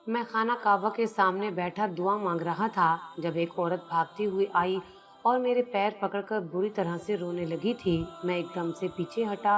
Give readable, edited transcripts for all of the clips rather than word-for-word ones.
मैं खाना काबा के सामने बैठा दुआ मांग रहा था जब एक औरत भागती हुई आई और मेरे पैर पकड़कर बुरी तरह से रोने लगी थी। मैं एकदम से पीछे हटा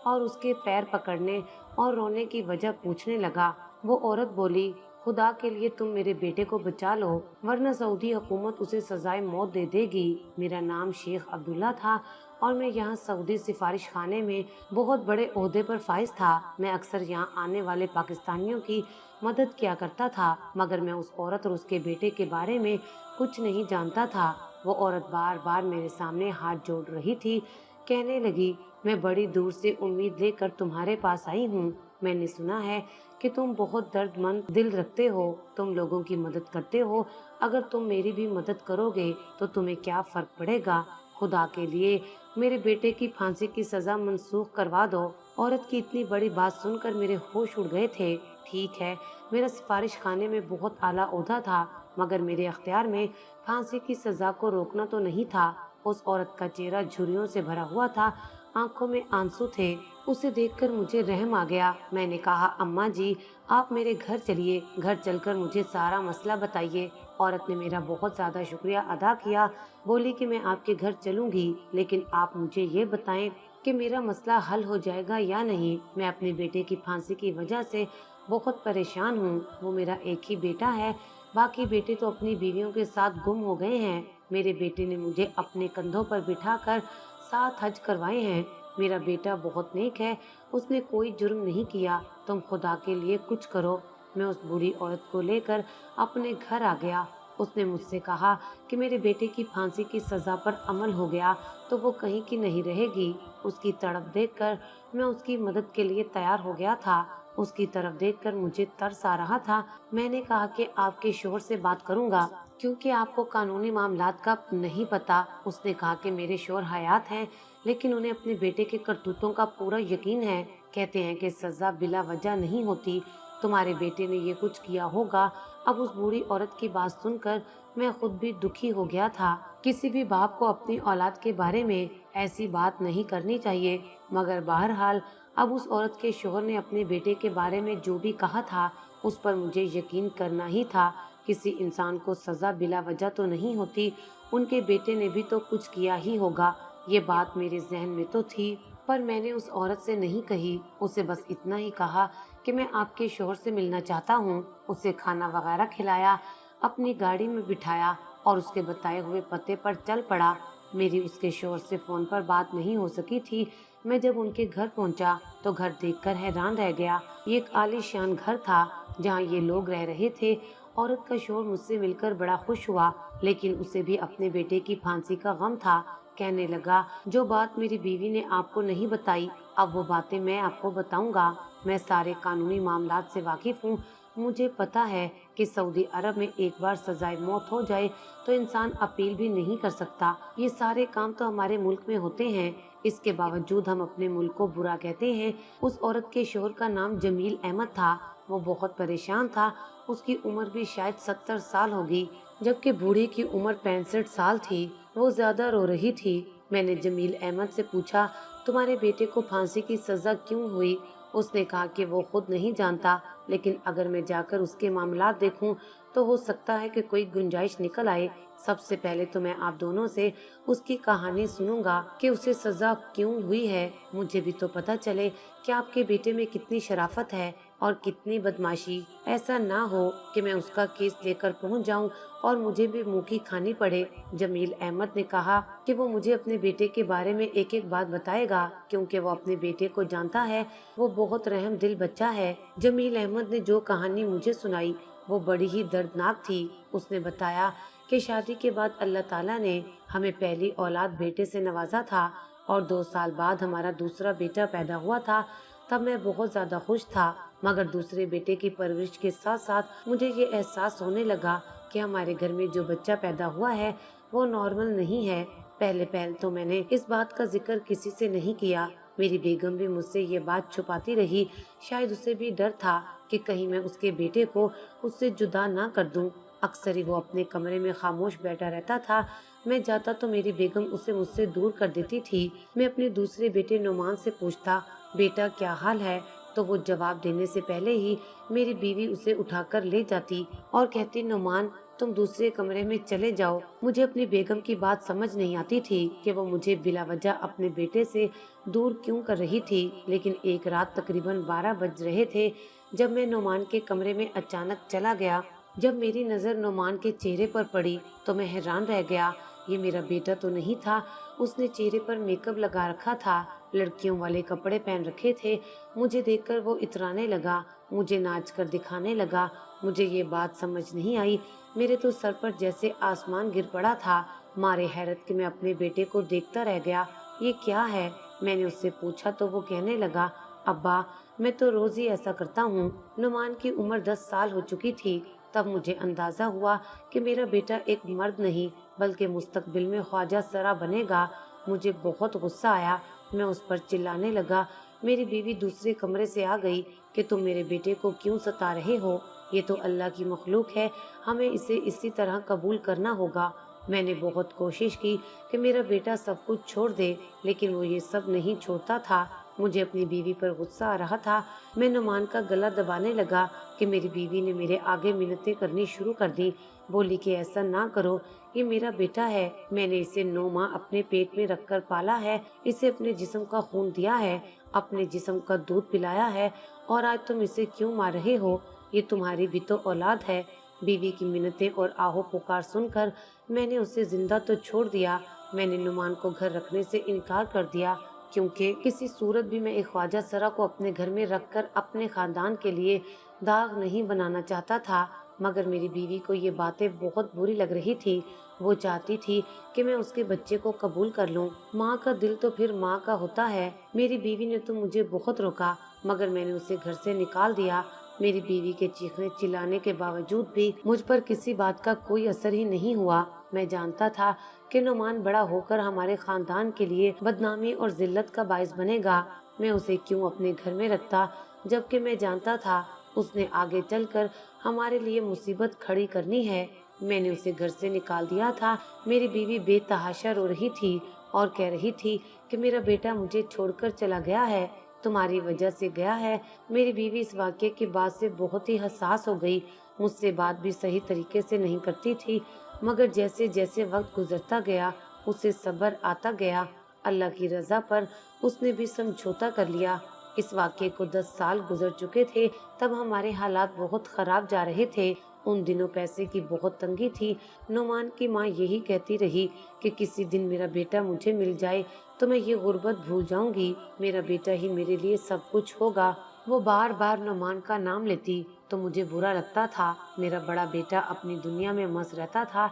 और उसके पैर पकड़ने और रोने की वजह पूछने लगा। वो औरत बोली, खुदा के लिए तुम मेरे बेटे को बचा लो, वरना सऊदी हुकूमत उसे सजाए मौत दे देगी। मेरा नाम शेख अब्दुल्ला था और मैं यहाँ सऊदी सिफारिश खाने में बहुत बड़े ओहदे पर फाइज था। मैं अक्सर यहाँ आने वाले पाकिस्तानियों की मदद किया करता था, मगर मैं उस औरत और उसके बेटे के बारे में कुछ नहीं जानता था। वो औरत बार बार मेरे सामने हाथ जोड़ रही थी। कहने लगी, मैं बड़ी दूर से उम्मीद लेकर तुम्हारे पास आई हूँ। मैंने सुना है कि तुम बहुत दर्दमंद दिल रखते हो, तुम लोगों की मदद करते हो। अगर तुम मेरी भी मदद करोगे तो तुम्हें क्या फर्क पड़ेगा? खुदा के लिए मेरे बेटे की फांसी की सजा मंसूख करवा दो। औरत की इतनी बड़ी बात सुनकर मेरे होश उड़ गए थे। ठीक है, मेरा सिफारिश खाने में बहुत आला ओहदा था, मगर मेरे अख्तियार में फांसी की सजा को रोकना तो नहीं था। उस औरत का चेहरा झुर्रियों से भरा हुआ था, आंखों में आंसू थे। उसे देखकर मुझे रहम आ गया। मैंने कहा, अम्मा जी, आप मेरे घर चलिए, घर चलकर मुझे सारा मसला बताइए। औरत ने मेरा बहुत ज्यादा शुक्रिया अदा किया। बोली कि मैं आपके घर चलूंगी, लेकिन आप मुझे ये बताएं कि मेरा मसला हल हो जाएगा या नहीं। मैं अपने बेटे की फांसी की वजह से बहुत परेशान हूँ। वो मेरा एक ही बेटा है, बाकी बेटे तो अपनी बीवियों के साथ गुम हो गए हैं। मेरे बेटे ने मुझे अपने कंधों पर बिठाकर 7 हज करवाए हैं। मेरा बेटा बहुत नेक है, उसने कोई जुर्म नहीं किया। तुम खुदा के लिए कुछ करो। मैं उस बूढ़ी औरत को लेकर अपने घर आ गया। उसने मुझसे कहा कि मेरे बेटे की फांसी की सजा पर अमल हो गया तो वो कहीं की नहीं रहेगी। उसकी तड़प देखकर मैं उसकी मदद के लिए तैयार हो गया था। उसकी तरफ देखकर मुझे तरस आ रहा था। मैंने कहा कि आपके शोहर से बात करूंगा, क्योंकि आपको कानूनी मामलात का नहीं पता। उसने कहा कि मेरे शोहर हयात हैं, लेकिन उन्हें अपने बेटे के करतूतों का पूरा यकीन है। कहते हैं कि सजा बिला वजह नहीं होती। तुम्हारे बेटे ने ये कुछ किया होगा। अब उस बूढ़ी औरत की बात सुनकर मैं खुद भी दुखी हो गया था। किसी भी बाप को अपनी औलाद के बारे में ऐसी बात नहीं करनी चाहिए, मगर बहरहाल अब उस औरत के शोहर ने अपने बेटे के बारे में जो भी कहा था, उस पर मुझे यकीन करना ही था। किसी इंसान को सजा बिला वजह तो नहीं होती। उनके बेटे ने भी तो कुछ किया ही होगा। ये बात मेरे जहन में तो थी, पर मैंने उस औरत से नहीं कही। उसे बस इतना ही कहा कि मैं आपके शोहर से मिलना चाहता हूँ। उसे खाना वगैरह खिलाया, अपनी गाड़ी में बिठाया और उसके बताए हुए पते पर चल पड़ा। मेरी उसके शोहर से फोन पर बात नहीं हो सकी थी। मैं जब उनके घर पहुंचा तो घर देखकर हैरान रह गया। ये एक आलीशान घर था जहाँ ये लोग रह रहे थे। औरत का शोहर मुझसे मिलकर बड़ा खुश हुआ, लेकिन उसे भी अपने बेटे की फांसी का गम था। कहने लगा, जो बात मेरी बीवी ने आपको नहीं बताई, अब वो बातें मैं आपको बताऊंगा। मैं सारे कानूनी मामलात से वाकिफ हूँ। मुझे पता है कि सऊदी अरब में एक बार सजाए मौत हो जाए तो इंसान अपील भी नहीं कर सकता। ये सारे काम तो हमारे मुल्क में होते हैं, इसके बावजूद हम अपने मुल्क को बुरा कहते हैं। उस औरत के शोहर का नाम जमील अहमद था। वो बहुत परेशान था। उसकी उम्र भी शायद 70 साल होगी, जबकि बूढ़ी की उम्र 65 साल थी। वो ज्यादा रो रही थी। मैंने जमील अहमद से पूछा, तुम्हारे बेटे को फांसी की सजा क्यों हुई? उसने कहा कि वो खुद नहीं जानता, लेकिन अगर मैं जाकर उसके मामलात देखूं तो हो सकता है कि कोई गुंजाइश निकल आए। सबसे पहले तो मैं आप दोनों से उसकी कहानी सुनूंगा कि उसे सजा क्यों हुई है। मुझे भी तो पता चले कि आपके बेटे में कितनी शराफत है और कितनी बदमाशी। ऐसा ना हो कि मैं उसका केस लेकर पहुंच जाऊं और मुझे भी मुंह की खानी पड़े। जमील अहमद ने कहा कि वो मुझे अपने बेटे के बारे में एक एक बात बताएगा, क्योंकि वो अपने बेटे को जानता है। वो बहुत रहम दिल बच्चा है। जमील अहमद ने जो कहानी मुझे सुनाई वो बड़ी ही दर्दनाक थी। उसने बताया कि शादी के बाद अल्लाह ताला ने हमें पहली औलाद बेटे से नवाजा था और 2 साल बाद हमारा दूसरा बेटा पैदा हुआ था। तब मैं बहुत ज्यादा खुश था, मगर दूसरे बेटे की परवरिश के साथ साथ मुझे ये एहसास होने लगा कि हमारे घर में जो बच्चा पैदा हुआ है वो नॉर्मल नहीं है। पहले तो मैंने इस बात का जिक्र किसी से नहीं किया। मेरी बेगम भी मुझसे ये बात छुपाती रही। शायद उसे भी डर था कि कहीं मैं उसके बेटे को उससे जुदा ना कर दूं। अक्सर ही वो अपने कमरे में खामोश बैठा रहता था। मैं जाता तो मेरी बेगम उसे मुझसे दूर कर देती थी। मैं अपने दूसरे बेटे नुमान से पूछता, बेटा क्या हाल है? तो वो जवाब देने से पहले ही मेरी बीवी उसे उठाकर ले जाती और कहती, नुमान तुम दूसरे कमरे में चले जाओ। मुझे अपनी बेगम की बात समझ नहीं आती थी कि वो मुझे बिला वजह अपने बेटे से दूर क्यों कर रही थी। लेकिन एक रात तकरीबन 12 बज रहे थे जब मैं नुमान के कमरे में अचानक चला गया। जब मेरी नज़र नुमान के चेहरे पर पड़ी तो मैं हैरान रह गया। ये मेरा बेटा तो नहीं था। उसने चेहरे पर मेकअप लगा रखा था, लड़कियों वाले कपड़े पहन रखे थे। मुझे देखकर वो इतराने लगा, मुझे नाच कर दिखाने लगा। मुझे ये बात समझ नहीं आई। मेरे तो सर पर जैसे आसमान गिर पड़ा था। मारे हैरत के मैं अपने बेटे को देखता रह गया। ये क्या है? मैंने उससे पूछा तो वो कहने लगा, अब्बा मैं तो रोज ही ऐसा करता हूँ। नुमान की उम्र 10 साल हो चुकी थी। तब मुझे अंदाजा हुआ कि मेरा बेटा एक मर्द नहीं बल्कि मुस्तकबिल में ख्वाजा सरा बनेगा। मुझे बहुत गुस्सा आया। मैं उस पर चिल्लाने लगा। मेरी बीवी दूसरे कमरे से आ गई कि तुम मेरे बेटे को क्यों सता रहे हो? ये तो अल्लाह की मखलूक है, हमें इसे इसी तरह कबूल करना होगा। मैंने बहुत कोशिश की कि मेरा बेटा सब कुछ छोड़ दे, लेकिन वो ये सब नहीं छोड़ता था। मुझे अपनी बीवी पर गुस्सा आ रहा था। मैं नुमान का गला दबाने लगा कि मेरी बीवी ने मेरे आगे मिन्नतें करनी शुरू कर दी। बोली कि ऐसा ना करो, ये मेरा बेटा है। मैंने इसे 9 माह अपने पेट में रखकर पाला है, इसे अपने जिस्म का खून दिया है, अपने जिस्म का दूध पिलाया है, और आज तुम इसे क्यों मार रहे हो? ये तुम्हारी भी तो औलाद है। बीवी की मिन्नतें और आहो पुकार सुनकर मैंने उसे जिंदा तो छोड़ दिया। मैंने नुमान को घर रखने से इनकार कर दिया, क्योंकि किसी सूरत भी मैं एक ख्वाजा सरा को अपने घर में रखकर अपने खानदान के लिए दाग नहीं बनाना चाहता था। मगर मेरी बीवी को ये बातें बहुत बुरी लग रही थी। वो चाहती थी कि मैं उसके बच्चे को कबूल कर लूं। माँ का दिल तो फिर माँ का होता है। मेरी बीवी ने तो मुझे बहुत रोका, मगर मैंने उसे घर से निकाल दिया। मेरी बीवी के चीखने चिल्लाने के बावजूद भी मुझ पर किसी बात का कोई असर ही नहीं हुआ। मैं जानता था कि नुमान बड़ा होकर हमारे खानदान के लिए बदनामी और जिल्लत का बायस बनेगा। मैं उसे क्यों अपने घर में रखता, जबकि मैं जानता था उसने आगे चलकर हमारे लिए मुसीबत खड़ी करनी है। मैंने उसे घर से निकाल दिया था। मेरी बीवी बेतहाशा रो रही थी और कह रही थी कि मेरा बेटा मुझे छोड़कर चला गया है, तुम्हारी वजह से गया है। मेरी बीवी इस वाक़ये की बात से बहुत ही हसास हो गई। मुझसे बात भी सही तरीके से नहीं करती थी, मगर जैसे जैसे वक्त गुजरता गया उसे सब्र आता गया। अल्लाह की रज़ा पर उसने भी समझौता कर लिया। इस वाक़ये को 10 साल गुजर चुके थे। तब हमारे हालात बहुत ख़राब जा रहे थे। उन दिनों पैसे की बहुत तंगी थी। नुमान की माँ यही कहती रही कि किसी दिन मेरा बेटा मुझे मिल जाए तो मैं ये गुर्बत भूल जाऊंगी। मेरा बेटा ही मेरे लिए सब कुछ होगा। वो बार बार नुमान का नाम लेती तो मुझे बुरा लगता था। मेरा बड़ा बेटा अपनी दुनिया में मस्त रहता था,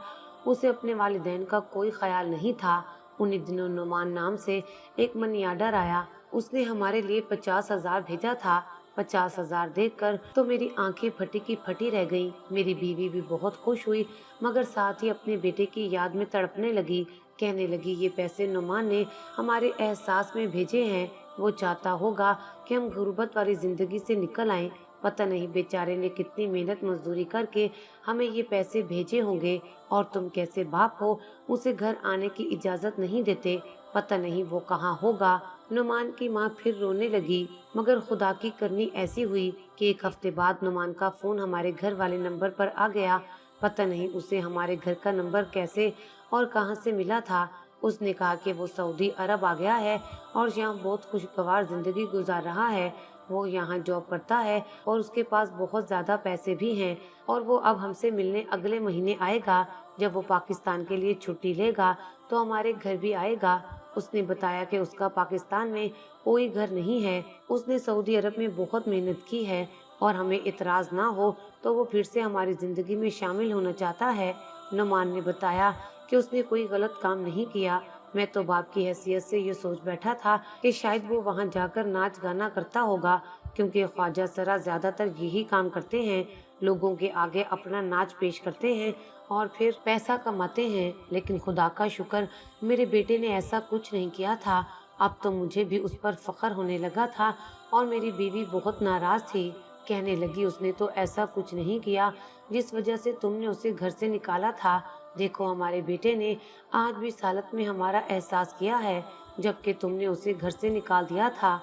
उसे अपने वालिदैन का कोई ख्याल नहीं था। उन्हीं दिनों नुमान नाम से एक मनी आर्डर आया। उसने हमारे लिए 50,000 भेजा था। 50,000 देखकर तो मेरी आंखें फटी की फटी रह गईं। मेरी बीवी भी बहुत खुश हुई, मगर साथ ही अपने बेटे की याद में तड़पने लगी। कहने लगी, ये पैसे नुमान ने हमारे एहसास में भेजे हैं। वो चाहता होगा कि हम गुर्बत वाली जिंदगी से निकल आएं। पता नहीं बेचारे ने कितनी मेहनत मजदूरी करके हमें ये पैसे भेजे होंगे, और तुम कैसे बाप हो उसे घर आने की इजाजत नहीं देते। पता नहीं वो कहाँ होगा। नुमान की माँ फिर रोने लगी, मगर खुदा की करनी ऐसी हुई कि एक हफ्ते बाद नुमान का फोन हमारे घर वाले नंबर पर आ गया। पता नहीं उसे हमारे घर का नंबर कैसे और कहां से मिला था। उसने कहा कि वो सऊदी अरब आ गया है और यहाँ बहुत खुशगवार जिंदगी गुजार रहा है। वो यहाँ जॉब करता है और उसके पास बहुत ज़्यादा पैसे भी हैं, और वो अब हमसे मिलने अगले महीने आएगा। जब वो पाकिस्तान के लिए छुट्टी लेगा तो हमारे घर भी आएगा। उसने बताया कि उसका पाकिस्तान में कोई घर नहीं है। उसने सऊदी अरब में बहुत मेहनत की है, और हमें इतराज़ ना हो तो वो फिर से हमारी ज़िंदगी में शामिल होना चाहता है। नुमान ने बताया कि उसने कोई गलत काम नहीं किया। मैं तो बाप की हैसियत से ये सोच बैठा था कि शायद वो वहाँ जाकर नाच गाना करता होगा, क्योंकि ख्वाजा सरा ज़्यादातर यही काम करते हैं। लोगों के आगे अपना नाच पेश करते हैं और फिर पैसा कमाते हैं। लेकिन खुदा का शुक्र, मेरे बेटे ने ऐसा कुछ नहीं किया था। अब तो मुझे भी उस पर फख्र होने लगा था, और मेरी बीवी बहुत नाराज़ थी। कहने लगी, उसने तो ऐसा कुछ नहीं किया जिस वजह से तुमने उसे घर से निकाला था। देखो, हमारे बेटे ने आज भी इस हालत में हमारा एहसास किया है, जबकि तुमने उसे घर से निकाल दिया था।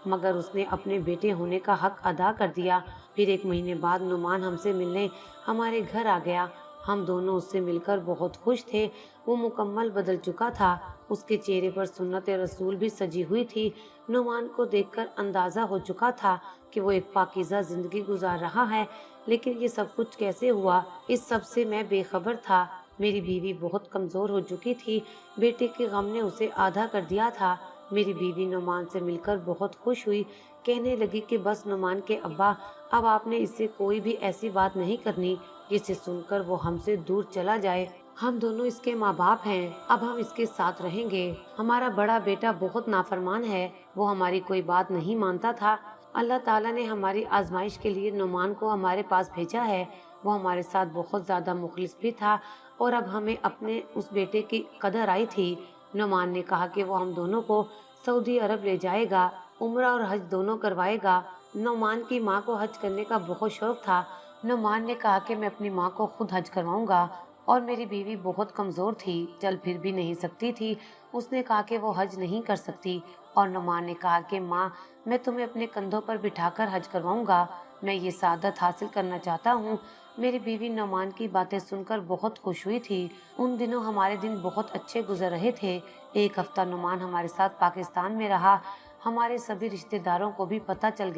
मगर उसने अपने बेटे होने का हक अदा कर दिया। फिर 1 महीने बाद नुमान हमसे मिलने हमारे घर आ गया। हम दोनों उससे मिलकर बहुत खुश थे। वो मुकम्मल बदल चुका था। उसके चेहरे पर सुन्नत रसूल भी सजी हुई थी। नुमान को देखकर अंदाजा हो चुका था कि वो एक पाकीज़ा जिंदगी गुजार रहा है। लेकिन ये सब कुछ कैसे हुआ, इस सब से मैं बेखबर था। मेरी बीवी बहुत कमज़ोर हो चुकी थी। बेटे के गम ने उसे आधा कर दिया था। मेरी बीवी नुमान से मिलकर बहुत खुश हुई। कहने लगी कि बस नुमान के अब्बा, अब आपने इससे कोई भी ऐसी बात नहीं करनी जिसे सुनकर वो हमसे दूर चला जाए। हम दोनों इसके माँ बाप हैं, अब हम इसके साथ रहेंगे। हमारा बड़ा बेटा बहुत नाफरमान है, वो हमारी कोई बात नहीं मानता था। अल्लाह ताला ने हमारी आजमाइश के लिए नुमान को हमारे पास भेजा है। वो हमारे साथ बहुत ज़्यादा मुखलिस भी था और अब हमें अपने उस बेटे की कदर आई थी। नुमान ने कहा कि वो हम दोनों को सऊदी अरब ले जाएगा, उम्रा और हज दोनों करवाएगा। नुमान की माँ को हज करने का बहुत शौक था। नुमान ने कहा कि मैं अपनी माँ को खुद हज करवाऊंगा और मेरी बीवी बहुत कमज़ोर थी, चल फिर भी नहीं सकती थी। उसने कहा कि वो हज नहीं कर सकती और नुमान ने कहा कि माँ, मैं तुम्हें अपने कंधों पर बिठाकर हज करवाऊंगा, मैं ये सादत हासिल करना चाहता हूँ। मेरी बीवी नुमान की बातें सुनकर बहुत खुश हुई थी। उन दिनों हमारे दिन बहुत अच्छे गुजर रहे थे। 1 हफ्ता नुमान हमारे साथ पाकिस्तान में रहा। हमारे सभी रिश्तेदारों को भी पता चल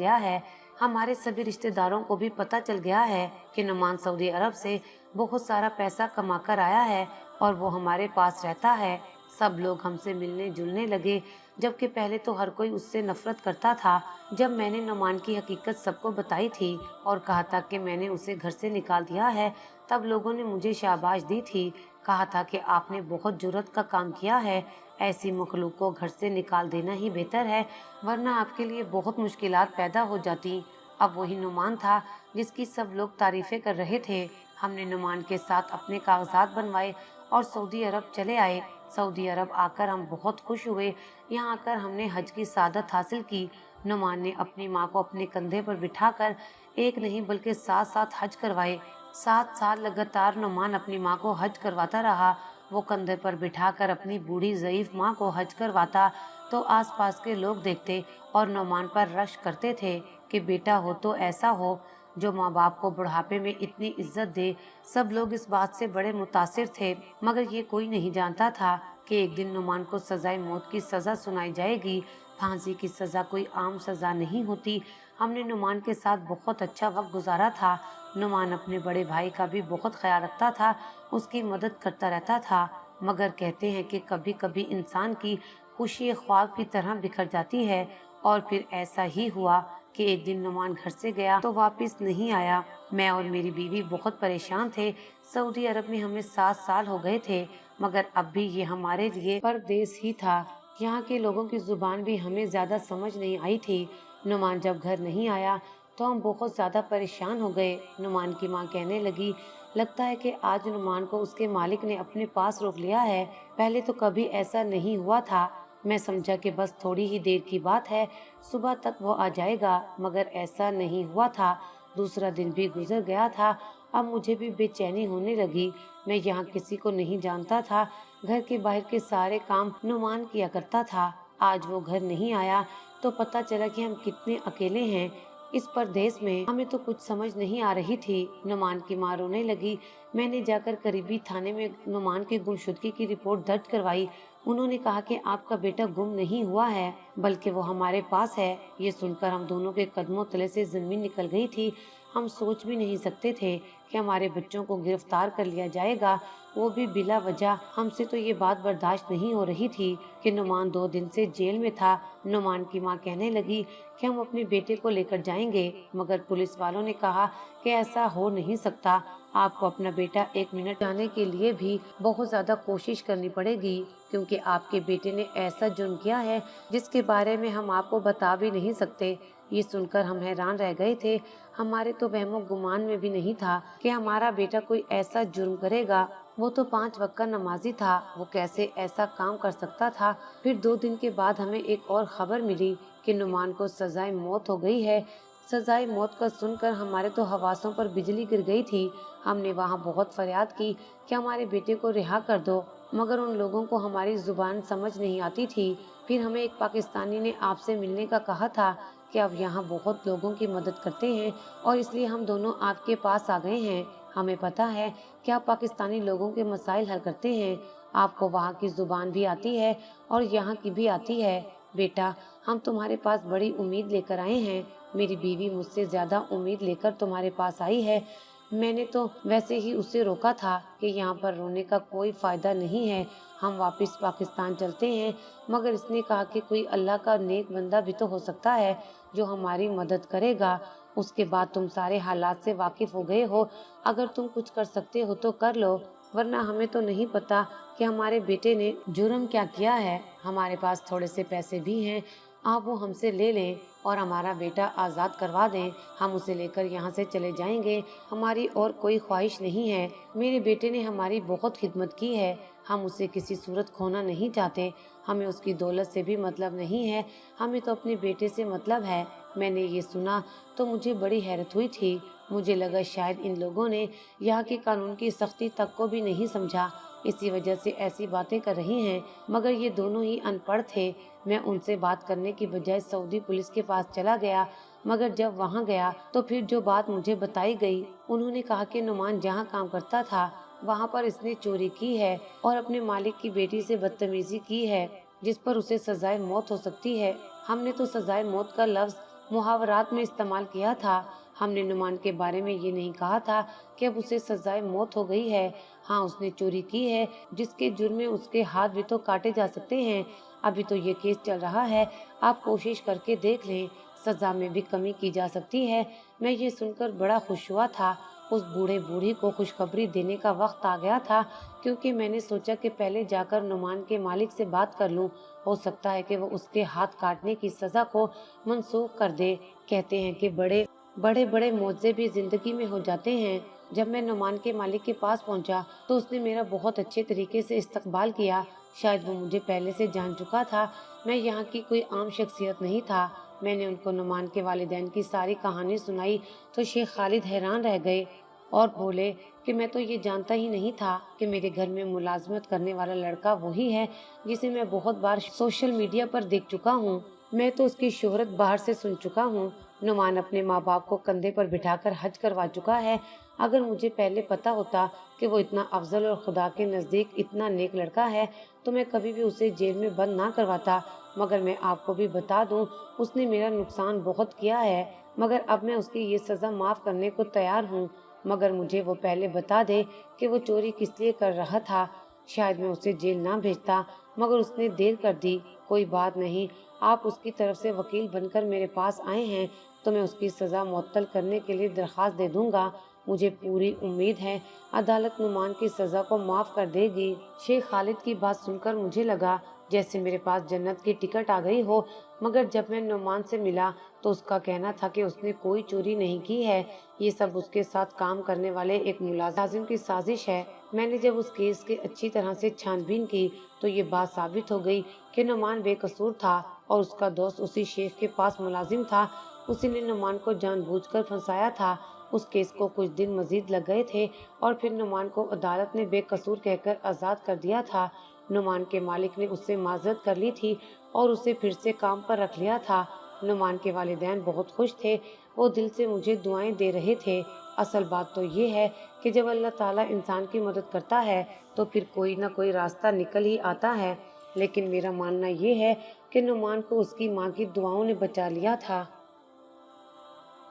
गया है कि नुमान सऊदी अरब से बहुत सारा पैसा कमा कर आया है और वो हमारे पास रहता है। सब लोग हमसे मिलने जुलने लगे, जबकि पहले तो हर कोई उससे नफरत करता था। जब मैंने नुमान की हकीकत सबको बताई थी और कहा था कि मैंने उसे घर से निकाल दिया है, तब लोगों ने मुझे शाबाश दी थी। कहा था कि आपने बहुत जुर्रत का काम किया है, ऐसी मखलूक को घर से निकाल देना ही बेहतर है, वरना आपके लिए बहुत मुश्किलात पैदा हो जाती। अब वही नुमान था जिसकी सब लोग तारीफें कर रहे थे। हमने नुमान के साथ अपने कागजात बनवाए और सऊदी अरब चले आए। सऊदी अरब आकर हम बहुत खुश हुए। यहाँ आकर हमने हज की सादत हासिल की। नुमान ने अपनी माँ को अपने कंधे पर बिठाकर 1 नहीं बल्कि 7 हज करवाए। 7 साल लगातार नुमान अपनी माँ को हज करवाता रहा। वो कंधे पर बिठाकर अपनी बूढ़ी ज़ईफ माँ को हज करवाता तो आसपास के लोग देखते और नुमान पर रश करते थे कि बेटा हो तो ऐसा हो जो माँ बाप को बुढ़ापे में इतनी इज्जत दे। सब लोग इस बात से बड़े मुतासिर थे, मगर ये कोई नहीं जानता था कि एक दिन नुमान को सजाए मौत की सज़ा सुनाई जाएगी। फांसी की सज़ा कोई आम सज़ा नहीं होती। हमने नुमान के साथ बहुत अच्छा वक्त गुजारा था। नुमान अपने बड़े भाई का भी बहुत ख्याल रखता था, उसकी मदद करता रहता था। मगर कहते हैं कि कभी कभी इंसान की खुशी ख्वाब की तरह बिखर जाती है और फिर ऐसा ही हुआ कि एक दिन नुमान घर से गया तो वापस नहीं आया। मैं और मेरी बीवी बहुत परेशान थे। सऊदी अरब में हमें 7 साल हो गए थे, मगर अब भी ये हमारे लिए परदेश ही था। यहाँ के लोगों की जुबान भी हमें ज़्यादा समझ नहीं आई थी। नुमान जब घर नहीं आया तो हम बहुत ज़्यादा परेशान हो गए। नुमान की माँ कहने लगी, लगता है कि आज नुमान को उसके मालिक ने अपने पास रोक लिया है, पहले तो कभी ऐसा नहीं हुआ था। मैं समझा कि बस थोड़ी ही देर की बात है, सुबह तक वो आ जाएगा, मगर ऐसा नहीं हुआ था। दूसरा दिन भी गुजर गया था। अब मुझे भी बेचैनी होने लगी। मैं यहाँ किसी को नहीं जानता था। घर के बाहर के सारे काम नुमान किया करता था। आज वो घर नहीं आया तो पता चला कि हम कितने अकेले हैं इस परदेश में। हमें तो कुछ समझ नहीं आ रही थी। नुमान की माँ रोने लगी। मैंने जाकर करीबी थाने में नुमान की गुमशुदगी की रिपोर्ट दर्ज करवाई। उन्होंने कहा कि आपका बेटा गुम नहीं हुआ है, बल्कि वो हमारे पास है। ये सुनकर हम दोनों के कदमों तले से जमीन निकल गई थी। हम सोच भी नहीं सकते थे कि हमारे बच्चों को गिरफ्तार कर लिया जाएगा, वो भी बिला वजह। हमसे तो ये बात बर्दाश्त नहीं हो रही थी कि नुमान 2 दिन से जेल में था। नुमान की माँ कहने लगी कि हम अपने बेटे को लेकर जाएंगे, मगर पुलिस वालों ने कहा कि ऐसा हो नहीं सकता। आपको अपना बेटा 1 मिनट जाने के लिए भी बहुत ज़्यादा कोशिश करनी पड़ेगी, क्योंकि आपके बेटे ने ऐसा जुर्म किया है जिसके बारे में हम आपको बता भी नहीं सकते। ये सुनकर हम हैरान रह गए थे। हमारे तो वहमो गुमान में भी नहीं था कि हमारा बेटा कोई ऐसा जुर्म करेगा। वो तो 5 वक्त का नमाजी था, वो कैसे ऐसा काम कर सकता था। फिर 2 दिन के बाद हमें एक और खबर मिली कि नुमान को सजाए मौत हो गई है। सजाए मौत का सुनकर हमारे तो हवासों पर बिजली गिर गई थी। हमने वहाँ बहुत फरियाद की कि हमारे बेटे को रिहा कर दो, मगर उन लोगों को हमारी जुबान समझ नहीं आती थी। फिर हमें एक पाकिस्तानी ने आपसे मिलने का कहा था कि अब यहाँ बहुत लोगों की मदद करते हैं और इसलिए हम दोनों आपके पास आ गए हैं। हमें पता है कि आप पाकिस्तानी लोगों के मसाइल हल करते हैं। आपको वहाँ की जुबान भी आती है और यहाँ की भी आती है। बेटा, हम तुम्हारे पास बड़ी उम्मीद लेकर आए हैं। मेरी बीवी मुझसे ज्यादा उम्मीद लेकर तुम्हारे पास आई है। मैंने तो वैसे ही उसे रोका था कि यहाँ पर रोने का कोई फायदा नहीं है, हम वापस पाकिस्तान चलते हैं। मगर इसने कहा कि कोई अल्लाह का नेक बंदा भी तो हो सकता है जो हमारी मदद करेगा। उसके बाद तुम सारे हालात से वाकिफ हो गए हो। अगर तुम कुछ कर सकते हो तो कर लो, वरना हमें तो नहीं पता कि हमारे बेटे ने जुर्म क्या किया है। हमारे पास थोड़े से पैसे भी हैं, आप वो हमसे ले लें और हमारा बेटा आज़ाद करवा दें। हम उसे लेकर यहाँ से चले जाएंगे। हमारी और कोई ख्वाहिश नहीं है। मेरे बेटे ने हमारी बहुत खिदमत की है, हम उसे किसी सूरत खोना नहीं चाहते। हमें उसकी दौलत से भी मतलब नहीं है, हमें तो अपने बेटे से मतलब है। मैंने ये सुना तो मुझे बड़ी हैरत हुई थी। मुझे लगा शायद इन लोगों ने यहाँ के कानून की सख्ती तक को भी नहीं समझा, इसी वजह से ऐसी बातें कर रही हैं। मगर ये दोनों ही अनपढ़ थे। मैं उनसे बात करने की बजाय सऊदी पुलिस के पास चला गया। मगर जब वहाँ गया तो फिर जो बात मुझे बताई गई, उन्होंने कहा कि नुमान जहाँ काम करता था वहाँ पर इसने चोरी की है और अपने मालिक की बेटी से बदतमीजी की है, जिस पर उसे सजाए मौत हो सकती है। हमने तो सजाए मौत का लफ्ज मुहावरात में इस्तेमाल किया था। हमने नुमान के बारे में ये नहीं कहा था कि अब उसे सजाए मौत हो गई है। हाँ, उसने चोरी की है, जिसके जुर्म में उसके हाथ भी तो काटे जा सकते हैं। अभी तो ये केस चल रहा है, आप कोशिश करके देख लें, सजा में भी कमी की जा सकती है। मैं ये सुनकर बड़ा खुश हुआ था। उस बूढ़े बूढ़ी को खुशखबरी देने का वक्त आ गया था, क्योंकि मैंने सोचा कि पहले जाकर नुमान के मालिक से बात कर लूं। हो सकता है कि वो उसके हाथ काटने की सजा को मनसूख कर दे। कहते हैं कि बड़े बड़े बड़े मुआवजे भी जिंदगी में हो जाते हैं। जब मैं नुमान के मालिक के पास पहुंचा तो उसने मेरा बहुत अच्छे तरीके से इस्तकबाल किया। शायद वो मुझे पहले से जान चुका था। मैं यहाँ की कोई आम शख्सियत नहीं था। मैंने उनको नुमान के वालिदैन की सारी कहानी सुनाई तो शेख खालिद हैरान रह गए और बोले कि मैं तो ये जानता ही नहीं था कि मेरे घर में मुलाजमत करने वाला लड़का वही है जिसे मैं बहुत बार सोशल मीडिया पर देख चुका हूँ। मैं तो उसकी शोहरत बाहर से सुन चुका हूँ। नुमान अपने माँ बाप को कंधे पर बिठाकर हज करवा चुका है। अगर मुझे पहले पता होता कि वो इतना अफजल और खुदा के नज़दीक इतना नेक लड़का है तो मैं कभी भी उसे जेल में बंद ना करवाता। मगर मैं आपको भी बता दूं, उसने मेरा नुकसान बहुत किया है, मगर अब मैं उसकी ये सज़ा माफ़ करने को तैयार हूँ। मगर मुझे वो पहले बता दे कि वो चोरी किस लिए कर रहा था। शायद मैं उसे जेल ना भेजता, मगर उसने देर कर दी। कोई बात नहीं, आप उसकी तरफ से वकील बनकर मेरे पास आए हैं तो मैं उसकी सज़ा मुअत्तल करने के लिए दरख्वास्त दे दूंगा। मुझे पूरी उम्मीद है अदालत नुमान की सज़ा को माफ़ कर देगी। शेख खालिद की बात सुनकर मुझे लगा जैसे मेरे पास जन्नत की टिकट आ गई हो। मगर जब मैं नुमान से मिला तो उसका कहना था कि उसने कोई चोरी नहीं की है, ये सब उसके साथ काम करने वाले एक मुलाजिम की साजिश है। मैंने जब उस केस की अच्छी तरह से छानबीन की तो ये बात साबित हो गई कि नुमान बेकसूर था और उसका दोस्त उसी शेख के पास मुलाजिम था। उसी ने नुमान को जानबूझकर फंसाया था। उस केस को कुछ दिन मजीद लग गए थे और फिर नुमान को अदालत ने बेकसूर कहकर आज़ाद कर दिया था। नुमान के मालिक ने उससे माजरत कर ली थी और उसे फिर से काम पर रख लिया था। नुमान के वालिदैन बहुत खुश थे, वो दिल से मुझे दुआएं दे रहे थे। असल बात तो ये है कि जब अल्लाह ताला इंसान की मदद करता है तो फिर कोई ना कोई रास्ता निकल ही आता है। लेकिन मेरा मानना ये है कि नुमान को उसकी माँ की दुआओं ने बचा लिया था।